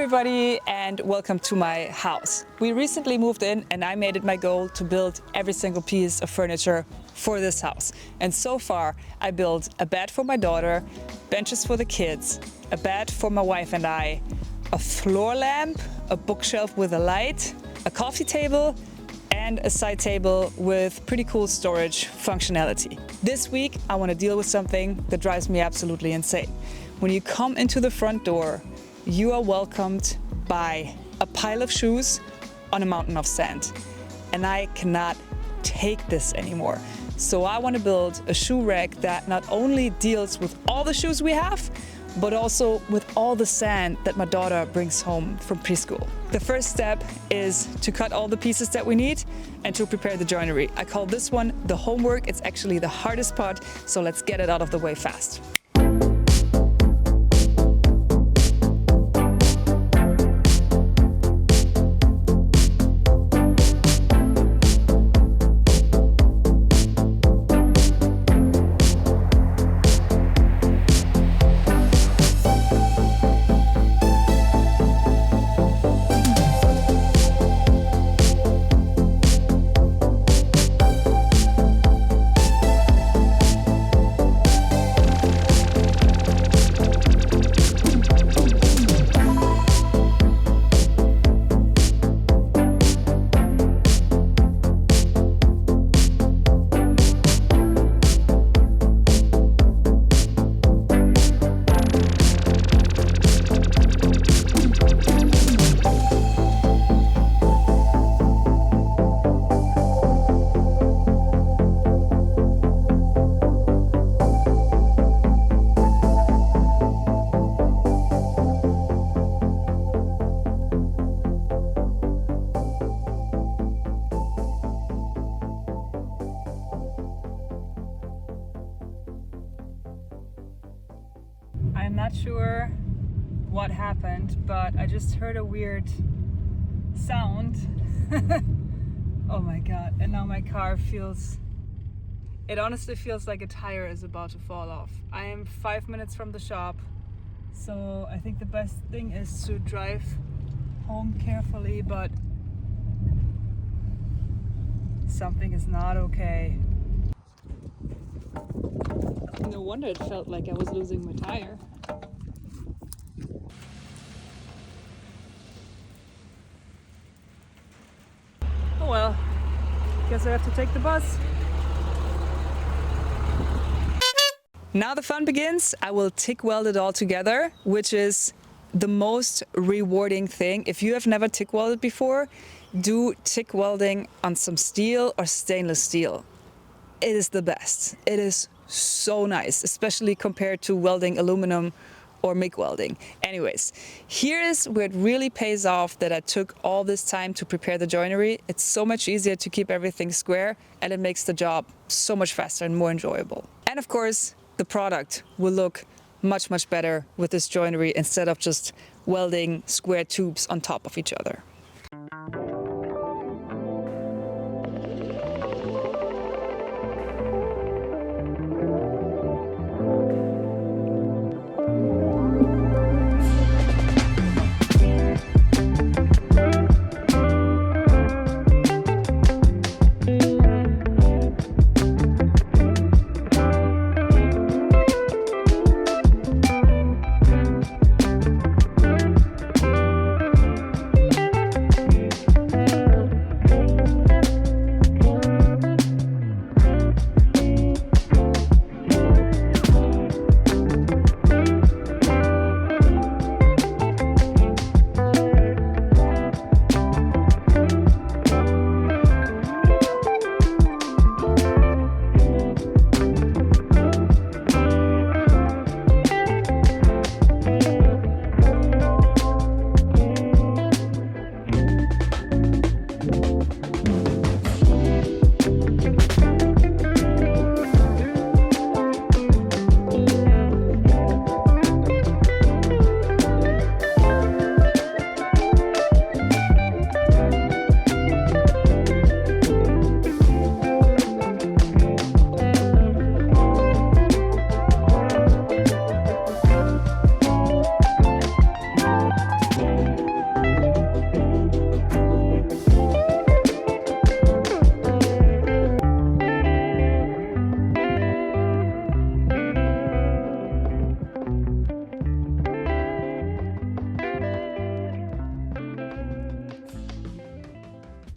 everybody and welcome to my house. We recently moved in and I made it my goal to build every single piece of furniture for this house. And so far I built a bed for my daughter, benches for the kids, a bed for my wife and I, a floor lamp, a bookshelf with a light, a coffee table, and a side table with pretty cool storage functionality. This week I want to deal with something that drives me absolutely insane. When you come into the front door, you are welcomed by a pile of shoes on a mountain of sand. And I cannot take this anymore. So I want to build a shoe rack that not only deals with all the shoes we have, but also with all the sand that my daughter brings home from preschool. The first step is to cut all the pieces that we need and to prepare the joinery. I call this one the homework. It's actually the hardest part, so let's get it out of the way fast. I'm not sure what happened, but I just heard a weird sound. Oh my god, and now my car it honestly feels like a tire is about to fall off. I am 5 minutes from the shop, so I think the best thing is to drive home carefully, but something is not okay. No wonder it felt like I was losing my tire. Oh well, guess I have to take the bus. Now the fun begins. I will TIG weld it all together, which is the most rewarding thing. If you have never TIG welded before, do TIG welding on some steel or stainless steel. It is the best. It is so nice, especially compared to welding aluminum or MIG welding. Anyways, here is where it really pays off that I took all this time to prepare the joinery. It's so much easier to keep everything square and it makes the job so much faster and more enjoyable. And of course, the product will look much, much better with this joinery instead of just welding square tubes on top of each other.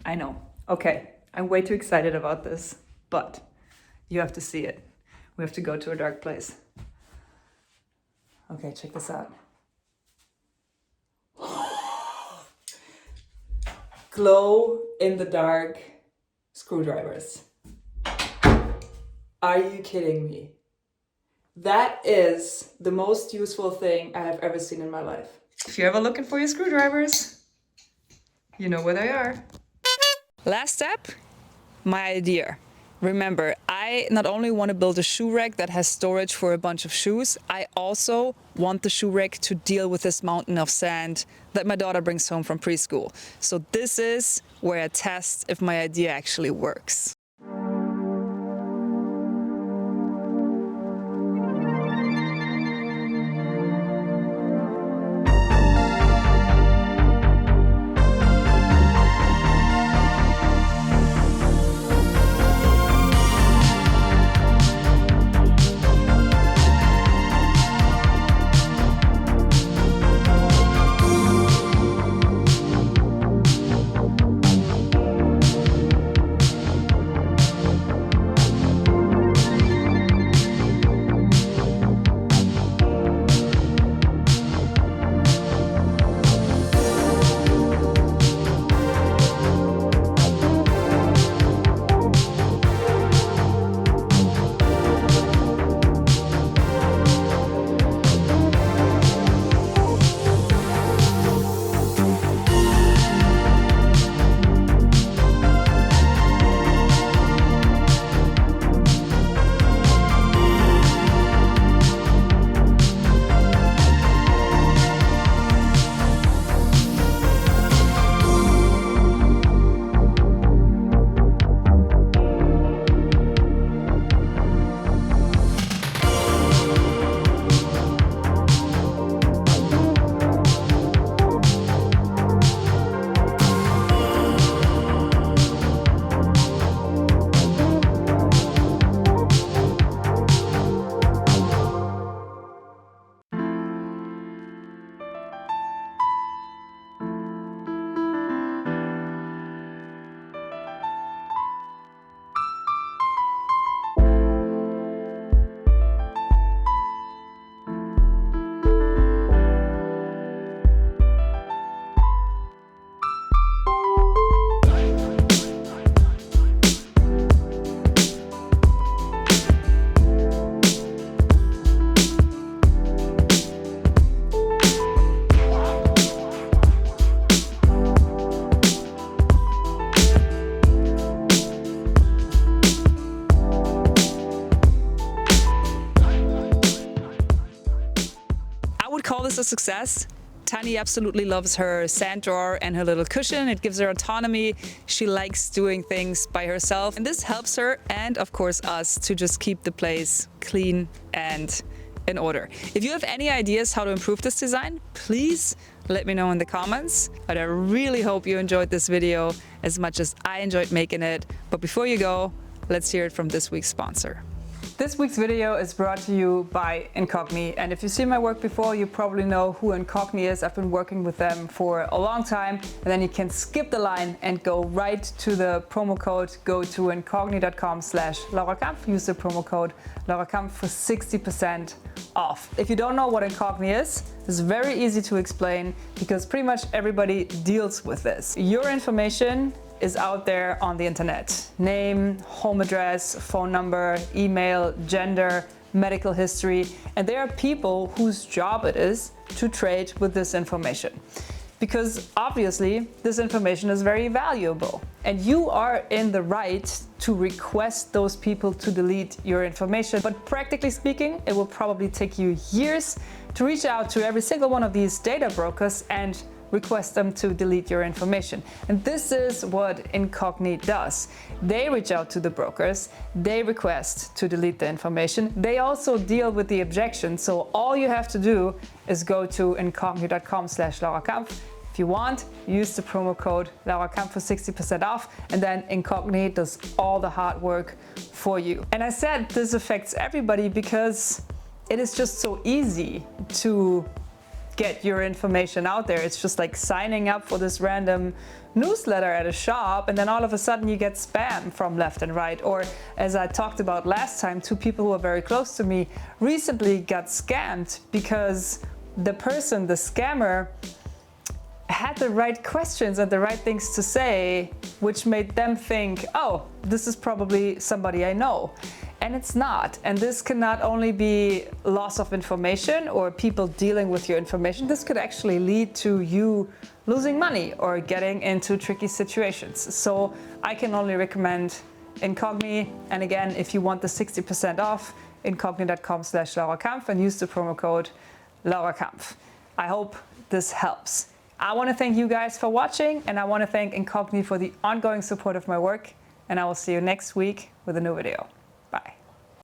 I know. Okay, I'm way too excited about this, but you have to see it. We have to go to a dark place. Okay, check this out. Glow in the dark screwdrivers. Are you kidding me? That is the most useful thing I have ever seen in my life. If you're ever looking for your screwdrivers, you know where they are. Last step, my idea. Remember, I not only want to build a shoe rack that has storage for a bunch of shoes, I also want the shoe rack to deal with this mountain of sand that my daughter brings home from preschool. So this is where I test if my idea actually works. Call this a success. Tani absolutely loves her sand drawer and her little cushion. It gives her autonomy. She likes doing things by herself. And this helps her and of course us to just keep the place clean and in order. If you have any ideas how to improve this design, please let me know in the comments. But I really hope you enjoyed this video as much as I enjoyed making it. But before you go, let's hear it from this week's sponsor. This week's video is brought to you by Incogni, and if you've seen my work before, you probably know who Incogni is. I've been working with them for a long time, and then you can skip the line and go right to the promo code. Go to incogni.com/LauraKampf, use the promo code LauraKampf for 60% off. If you don't know what Incogni is, it's very easy to explain because pretty much everybody deals with this. Your information is out there on the internet. Name, home address, phone number, email, gender, medical history, and there are people whose job it is to trade with this information. Because obviously this information is very valuable and you are in the right to request those people to delete your information. But practically speaking, it will probably take you years to reach out to every single one of these data brokers and request them to delete your information. And this is what Incogni does. They reach out to the brokers, they request to delete the information. They also deal with the objection. So all you have to do is go to incogni.com/LauraKampf. If you want, use the promo code LauraKampf for 60% off, and then Incogni does all the hard work for you. And I said this affects everybody because it is just so easy to get your information out there. It's just like signing up for this random newsletter at a shop, and then all of a sudden you get spam from left and right. Or as I talked about last time, two people who are very close to me recently got scammed because the person, the scammer, had the right questions and the right things to say, which made them think, oh, this is probably somebody I know. And it's not. And this can not only be loss of information or people dealing with your information, this could actually lead to you losing money or getting into tricky situations. So I can only recommend Incogni. And again, if you want the 60% off, incogni.com/LauraKampf and use the promo code LauraKampf. I hope this helps. I want to thank you guys for watching, and I want to thank Incogni for the ongoing support of my work. And I will see you next week with a new video.